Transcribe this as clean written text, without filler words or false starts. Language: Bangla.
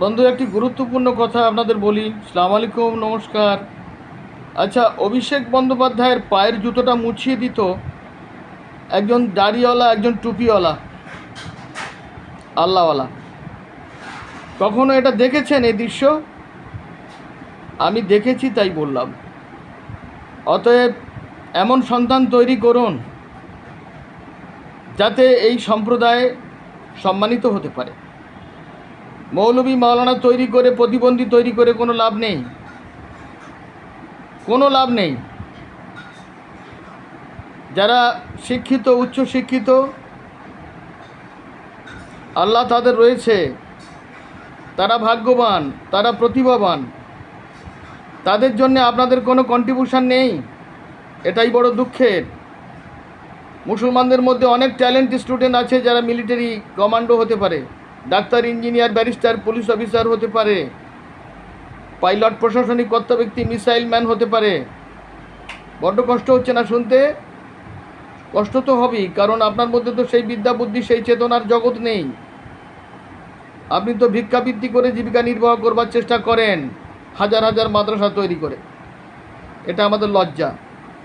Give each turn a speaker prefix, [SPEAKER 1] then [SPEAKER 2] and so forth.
[SPEAKER 1] বন্ধু, একটি গুরুত্বপূর্ণ কথা আপনাদের বলি। আসসালামু আলাইকুম, নমস্কার। আচ্ছা, অভিষেক বন্দ্যোপাধ্যায়ের পায়ের জুতোটা মুছিয়ে দিত একজন দাড়িওয়ালা, একজন টুপিওয়ালা, আল্লাহওয়ালা। কখনো এটা দেখেছেন এই দৃশ্য? আমি দেখেছি, তাই বললাম। অতএব এমন সন্তান তৈরি করুন যাতে এই সম্প্রদায় সম্মানিত হতে পারে। মৌলবী মাওলানা তৈরি করে, প্রতিবন্ধী তৈরি করে কোনো লাভ নেই, কোনো লাভ নেই। যারা শিক্ষিত, উচ্চশিক্ষিত, আল্লাহ তাদের রয়েছে, তারা ভাগ্যবান, তারা প্রতিভাবান, তাদের জন্য আপনাদের কোনো কন্ট্রিবিউশন নেই। এটাই বড় দুঃখের। মুসলমানদের মধ্যে অনেক ট্যালেন্ট স্টুডেন্ট আছে যারা মিলিটারি কমান্ডো হতে পারে, doctor, engineer, barrister, police officer হতে পারে, পাইলট, প্রশাসনিক কর্তা ব্যক্তি, মিসাইল ম্যান হতে পারে। বড্ড কষ্ট হচ্ছে না শুনতে? কষ্ট তো হবেই, কারণ আপনার মধ্যে তো সেই বিদ্যা বুদ্ধি, সেই চেতনার জগৎ নেই। আপনি তো ভিক্ষাবৃত্তি করে জীবিকা নির্বাহ করবার চেষ্টা করেন, হাজার হাজার মাদ্রাসা তৈরি করে। এটা আমাদের লজ্জা।